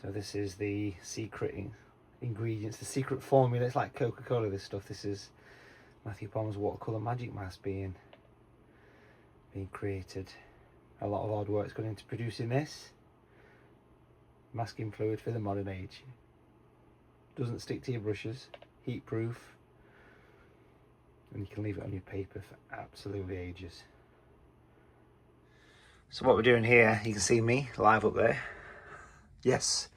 So this is the secret ingredients, the secret formula. It's like Coca-Cola, this stuff. This is Matthew Palmer's watercolour magic mask being created. A lot of hard work's gone into producing this. Masking fluid for the modern age. Doesn't stick to your brushes, heat proof, and you can leave it on your paper for absolutely ages. So what we're doing here, you can see me live up there. Yes,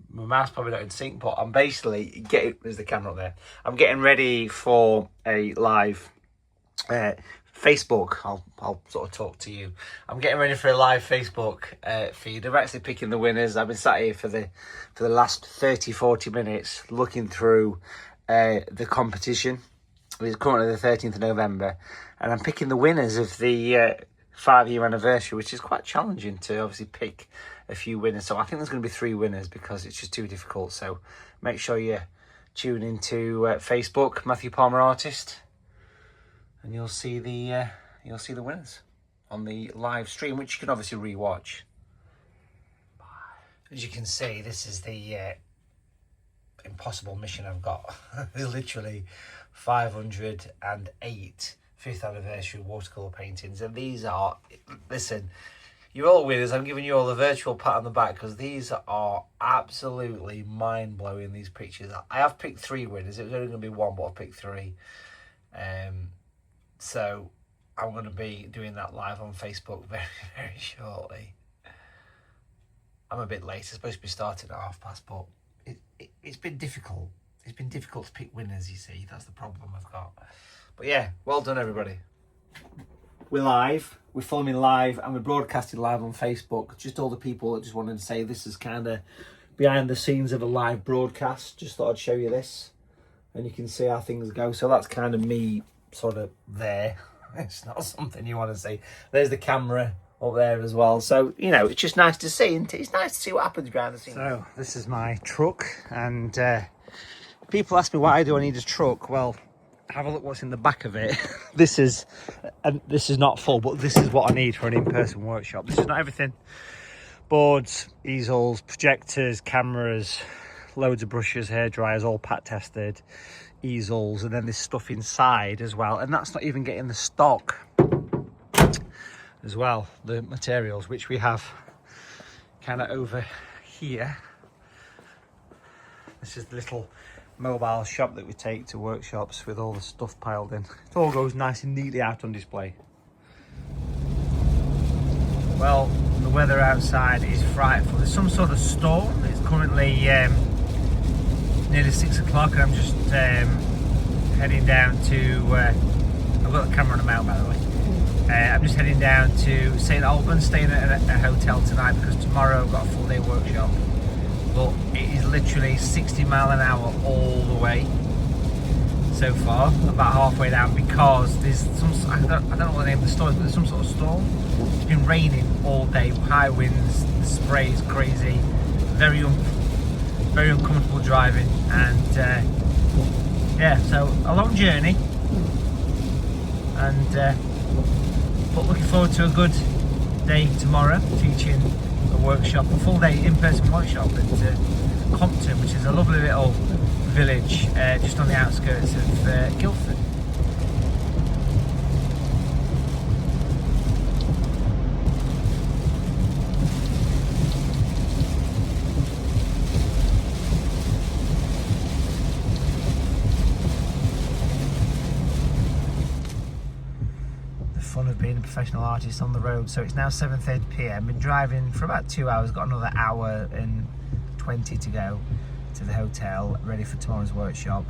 my mouse probably not in sync, but I'm basically getting, there's the camera up there. I'm getting ready for a live Facebook. I'll sort of talk to you. I'm getting ready for a live Facebook feed. I'm actually picking the winners. I've been sat here for the last 30-40 minutes looking through the competition. It's currently the 13th of November, and I'm picking the winners of the 5-year anniversary, which is quite challenging to obviously pick a few winners. So I think there's going to be 3 winners because it's just too difficult. So make sure you tune into Facebook, Matthew Palmer Artist, and you'll see the winners on the live stream, which you can obviously rewatch. As you can see, this is the impossible mission I've got. Literally 508 5th anniversary watercolour paintings, and these are, listen, you're all winners. I'm giving you all a virtual pat on the back because these are absolutely mind-blowing, these pictures. I have picked 3 winners. It was only going to be 1, but I've picked 3. So I'm going to be doing that live on Facebook very, very shortly. I'm a bit late. It's supposed to be starting at past, but it's been difficult. It's been difficult to pick winners, you see. That's the problem I've got. But yeah, well done, everybody. We're live. We're filming live and we're broadcasting live on Facebook. Just all the people that just wanted to say this is kind of behind the scenes of a live broadcast. Just thought I'd show you this. And you can see how things go. So that's kind of me sort of there. It's not something you want to see. There's the camera up there as well. So, you know, it's just nice to see. And it's nice to see what happens behind the scenes. So this is my truck. And people ask me, why do I need a truck? Well, have a look what's in the back of it. This is not full, but this is what I need for an in-person workshop. This is not everything. Boards, easels, projectors, cameras, loads of brushes, hair dryers, all pat tested, easels, and then this stuff inside as well. And that's not even getting the stock as well, the materials, which we have kind of over here. This is the little mobile shop that we take to workshops with all the stuff piled in. It all goes nice and neatly out on display. Well, the weather outside is frightful. There's some sort of storm. It's currently nearly 6 o'clock and I'm just heading down to, I've got the camera on the mount by the way. I'm just heading down to St Albans, staying at a hotel tonight because tomorrow I've got a full day workshop. But it is literally 60 mile an hour all the way so far, about halfway down, because there's some, I don't know what the name of the storm is, but there's some sort of storm. It's been raining all day, high winds, the spray is crazy, very uncomfortable driving, and yeah, so a long journey, and but looking forward to a good day tomorrow, teaching a workshop, a full day in-person workshop at Compton, which is a lovely little village just on the outskirts of Guildford. Fun of being a professional artist on the road. So it's now 7:30 p.m. Been driving for about 2 hours, got another hour and 20 to go to the hotel, ready for tomorrow's workshop.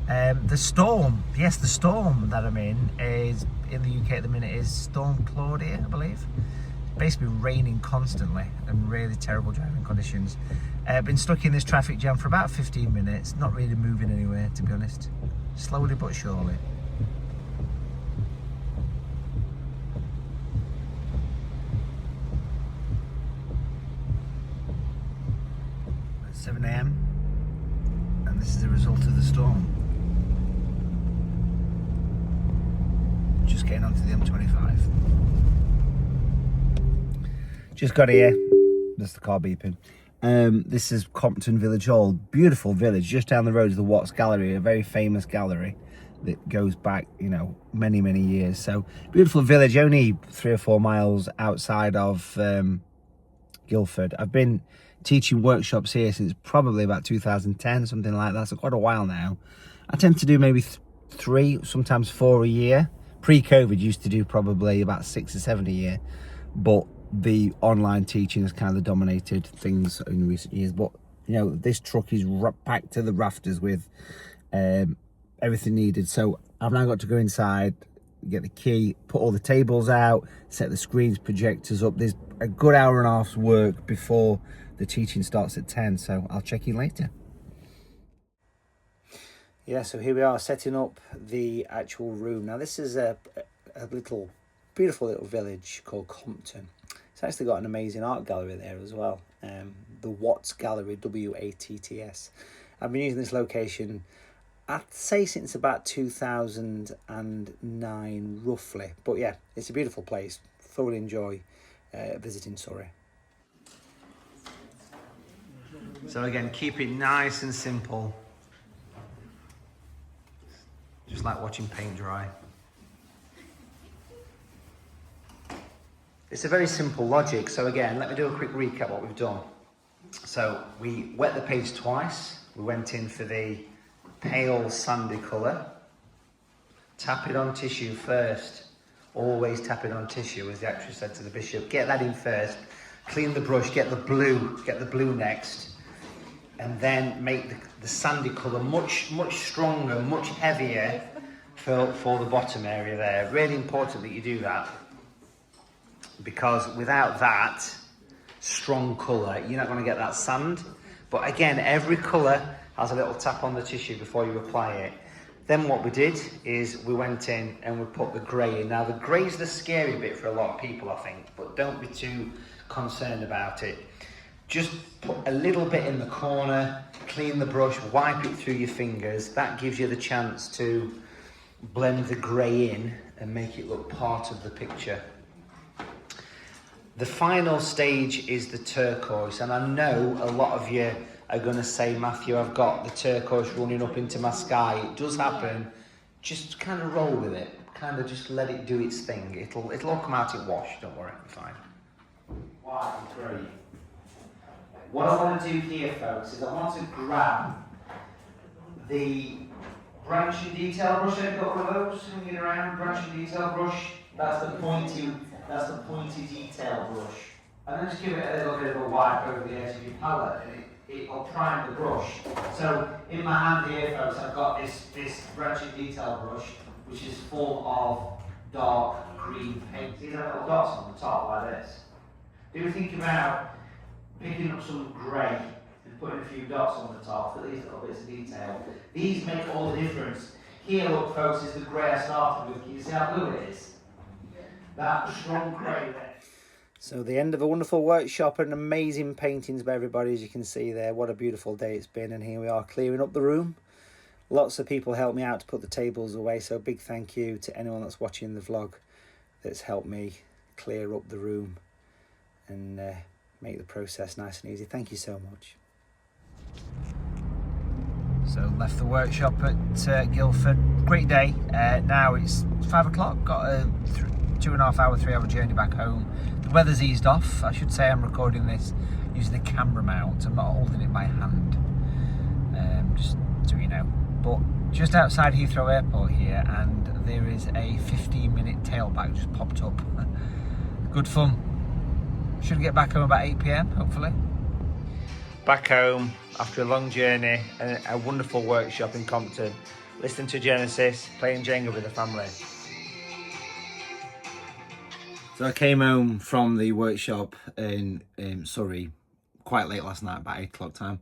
The storm, yes, the storm that I'm in is in the UK at the minute is Storm Claudia, I believe. Basically raining constantly and really terrible driving conditions. Been stuck in this traffic jam for about 15 minutes, not really moving anywhere, to be honest. Slowly but surely. 7 AM, and this is the result of the storm. Just getting onto the M25. Just got here. That's the car beeping. This is Compton Village Hall. Beautiful village, just down the road is the Watts Gallery, a very famous gallery that goes back, you know, many, many years. So beautiful village, only 3 or 4 miles outside of Guildford. I've been teaching workshops here since probably about 2010, something like that, so quite a while now. I tend to do maybe 3, sometimes 4 a year. Pre-COVID used to do probably about 6 or 7 a year, but the online teaching has kind of dominated things in recent years. But you know, this truck is packed to the rafters with everything needed. So I've now got to go inside, get the key, put all the tables out, set the screens, projectors up. There's a good hour and a half's work before the teaching starts at 10, so I'll check in later. Yeah, so here we are setting up the actual room. Now this is a little, beautiful little village called Compton. It's actually got an amazing art gallery there as well. The Watts Gallery, W-A-T-T-S. I've been using this location, I'd say since about 2009 roughly. But yeah, it's a beautiful place. Thoroughly enjoy visiting Surrey. So again, keep it nice and simple. Just like watching paint dry. It's a very simple logic. So again, let me do a quick recap what we've done. So we wet the page twice. We went in for the pale sandy colour. Tap it on tissue first. Always tap it on tissue, as the actress said to the bishop. Get that in first. Clean the brush, get the blue next. And then make the sandy colour much stronger, much heavier for the bottom area there. Really important that you do that, because without that strong colour, you're not going to get that sand. But again, every colour has a little tap on the tissue before you apply it. Then what we did is we went in and we put the grey in. Now the grey's the scary bit for a lot of people, I think, but don't be too concerned about it. Just put a little bit in the corner, clean the brush, wipe it through your fingers. That gives you the chance to blend the grey in and make it look part of the picture. The final stage is the turquoise, and I know a lot of you are going to say, Matthew, I've got the turquoise running up into my sky. It does happen. Just kind of roll with it. Kind of just let it do its thing. It'll all come out in wash, don't worry, it'll be fine. Wow, great. What I want to do here, folks, is I want to grab the branch and detail brush. I've got one of those hanging around, branch and detail brush. That's the pointy detail brush. And then just give it a little bit of a wipe over the edge of your palette, and it'll prime the brush. So in my hand here, folks, I've got this branch and detail brush, which is full of dark green paint. These have little dots on the top like this. Do you think about picking up some grey and putting a few dots on the top for these little bits of detail? These make all the difference. Here, look, folks, is the grey I started with. Can you see how blue it is? That strong grey there. So the end of a wonderful workshop and amazing paintings by everybody, as you can see there. What a beautiful day it's been, and here we are clearing up the room. Lots of people helped me out to put the tables away, so big thank you to anyone that's watching the vlog that's helped me clear up the room and make the process nice and easy. Thank you so much. So left the workshop at Guildford. Great day. Now it's 5 o'clock. Got a 2.5 hour, 3 hour journey back home. The weather's eased off. I should say I'm recording this using the camera mount. I'm not holding it by hand. Just so you know. But just outside Heathrow Airport here, and there is a 15-minute tailback just popped up. Good fun. Should get back home about 8 PM, hopefully. Back home after a long journey and a wonderful workshop in Compton. Listening to Genesis, playing Jenga with the family. So I came home from the workshop in Surrey quite late last night, about 8 o'clock time,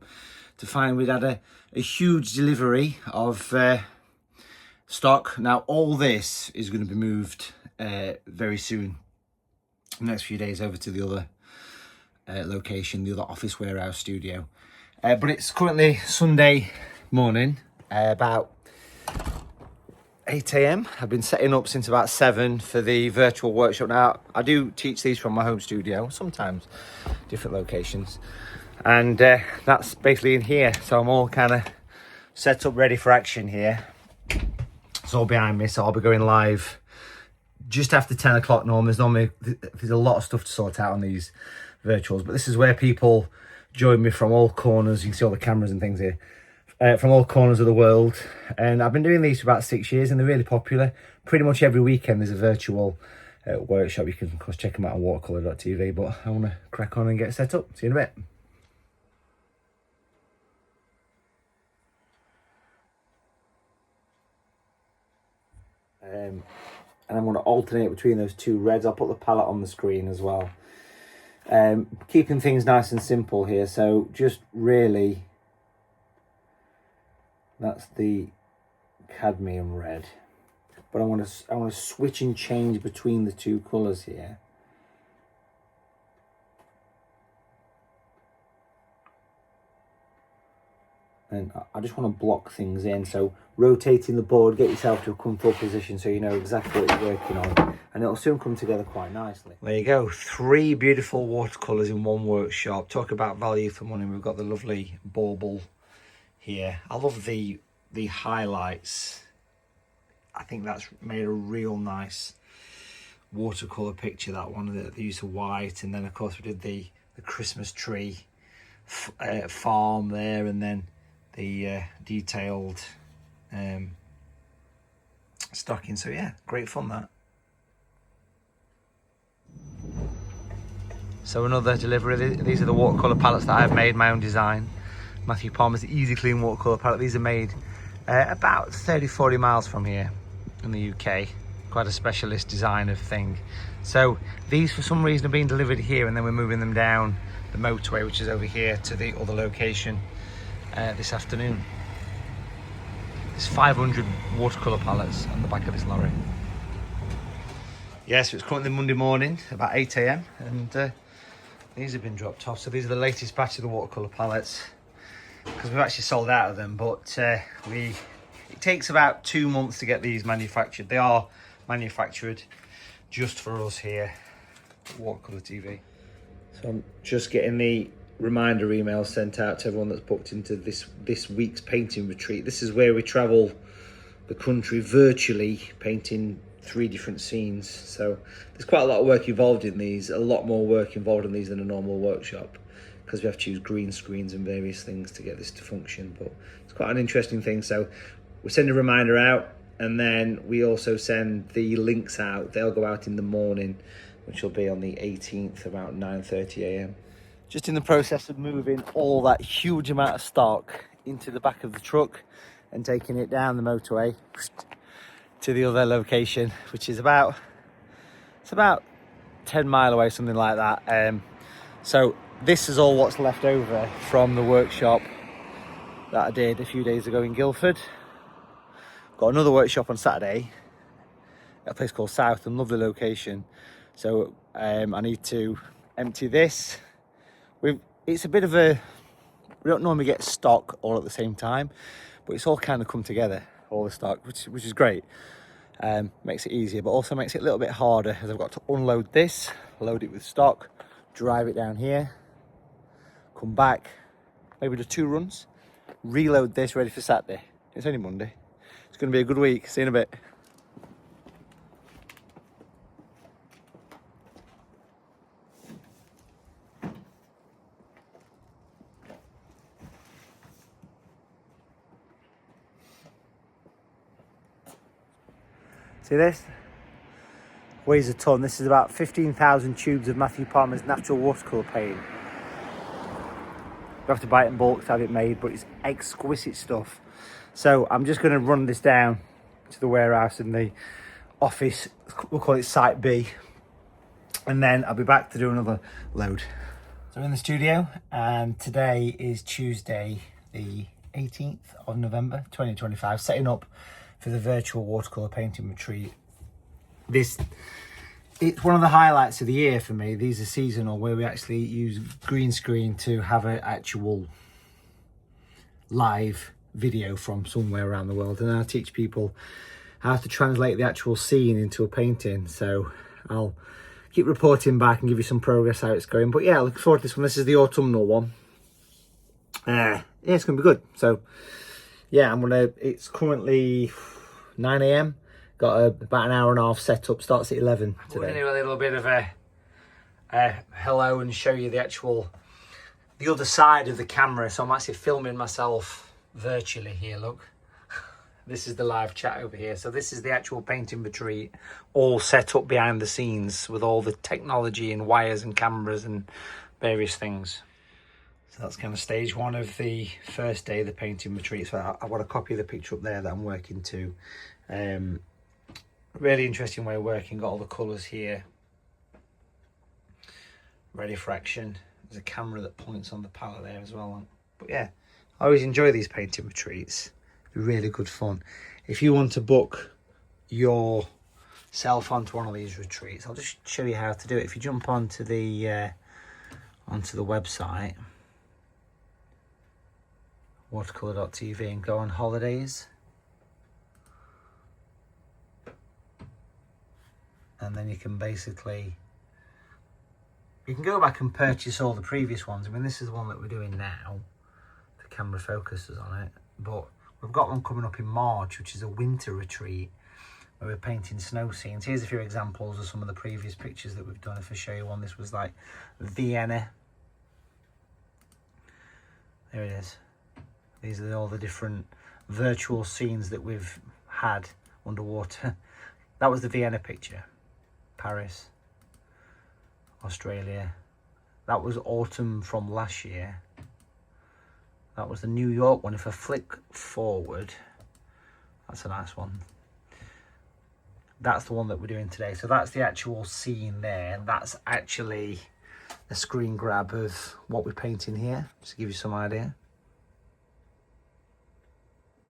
to find we'd had a huge delivery of stock. Now all this is going to be moved very soon, the next few days, over to the other location, the other office warehouse studio. But it's currently Sunday morning, about 8 a.m. I've been setting up since about 7 for the virtual workshop. Now, I do teach these from my home studio, sometimes different locations. And that's basically in here. So I'm all kind of set up ready for action here. It's all behind me, so I'll be going live just after 10 o'clock normally. There's a lot of stuff to sort out on these virtuals, but this is where people join me from all corners. You can see all the cameras and things here. From all corners of the world, and I've been doing these for about 6 years and they're really popular. Pretty much every weekend there's a virtual workshop. You can of course check them out on watercolour.tv, but I want to crack on and get set up. See you in a bit. And I'm going to alternate between those two reds. I'll put the palette on the screen as well. Keeping things nice and simple here, so just really, that's the cadmium red, but I want to switch and change between the two colours here. And I just want to block things in, so rotating the board, get yourself to a comfortable position so you know exactly what you're working on, and it'll soon come together quite nicely. There you go, 3 beautiful watercolours in one workshop. Talk about value for money. We've got the lovely bauble here. I love the highlights. I think that's made a real nice watercolour picture, that one, the use of white. And then of course we did the Christmas tree farm there, and then the detailed stocking. So yeah, great fun that. So another delivery. These are the watercolour palettes that I've made, my own design. Matthew Palmer's Easy Clean watercolour palette. These are made about 30-40 miles from here in the UK. Quite a specialist design of thing. So these for some reason are being delivered here, and then we're moving them down the motorway, which is over here, to the other location this afternoon. There's 500 watercolour palettes on the back of this lorry. Yes, it's currently Monday morning, about 8 a.m. and these have been dropped off. So these are the latest batch of the watercolour palettes, because we've actually sold out of them, but it takes about 2 months to get these manufactured. They are manufactured just for us here at Watercolour TV. So I'm just getting the reminder email sent out to everyone that's booked into this week's painting retreat. This is where we travel the country virtually, painting 3 different scenes. So there's quite a lot of work involved in these, a lot more work involved in these than a normal workshop, because we have to use green screens and various things to get this to function. But it's quite an interesting thing. So we send a reminder out, and then we also send the links out. They'll go out in the morning, which will be on the 18th about 9:30 a.m. Just in the process of moving all that huge amount of stock into the back of the truck and taking it down the motorway to the other location, which is about 10 mile away, something like that. So this is all what's left over from the workshop that I did a few days ago in Guildford. Got another workshop on Saturday at a place called South, and lovely location. So I need to empty this. It's a bit of a, we don't normally get stock all at the same time, but it's all kind of come together, all the stock, which is great. Makes it easier, but also makes it a little bit harder, as I've got to unload this, load it with stock, drive it down here, come back, maybe do 2 runs, reload this, ready for Saturday. It's only Monday. It's going to be a good week. See you in a bit. See this? Weighs a ton. This is about 15,000 tubes of Matthew Palmer's natural watercolour paint. You have to buy it in bulk to have it made, but it's exquisite stuff. So I'm just going to run this down to the warehouse in the office. We'll call it Site B. And then I'll be back to do another load. So we're in the studio, and today is Tuesday, the 18th of November, 2025, setting up for the virtual watercolour painting retreat. It's one of the highlights of the year for me. These are seasonal, where we actually use green screen to have an actual live video from somewhere around the world, and I teach people how to translate the actual scene into a painting. So I'll keep reporting back and give you some progress how it's going. But yeah, looking forward to this one. This is the autumnal one. Yeah, it's gonna be good. So yeah, it's currently 9 a.m. Got about an hour and a half set up. Starts at 11 today. We're gonna do a little bit of a hello and show you the other side of the camera. So I'm actually filming myself virtually here. Look, this is the live chat over here. So this is the actual painting retreat, all set up behind the scenes with all the technology and wires and cameras and various things. So that's kind of stage one of the first day of the painting retreat. So I've got a copy of the picture up there that I'm working to. Really interesting way of working. Got all the colours here ready for action. There's a camera that points on the palette there as well. But yeah, I always enjoy these painting retreats. They're really good fun. If you want to book yourself onto one of these retreats, I'll just show you how to do it. If you jump onto the website, watercolour.tv, and go on holidays, and then you can go back and purchase all the previous ones. I mean, this is the one that we're doing now. The camera focuses on it, but we've got one coming up in March, which is a winter retreat where we're painting snow scenes. Here's a few examples of some of the previous pictures that we've done. If I show you one, this was like Vienna. There it is. These are all the different virtual scenes that we've had underwater. That was the Vienna picture. Paris, Australia. That was autumn from last year. That was the New York one. If I flick forward, that's a nice one. That's the one that we're doing today. So that's the actual scene there. And that's actually a screen grab of what we're painting here, just to give you some idea.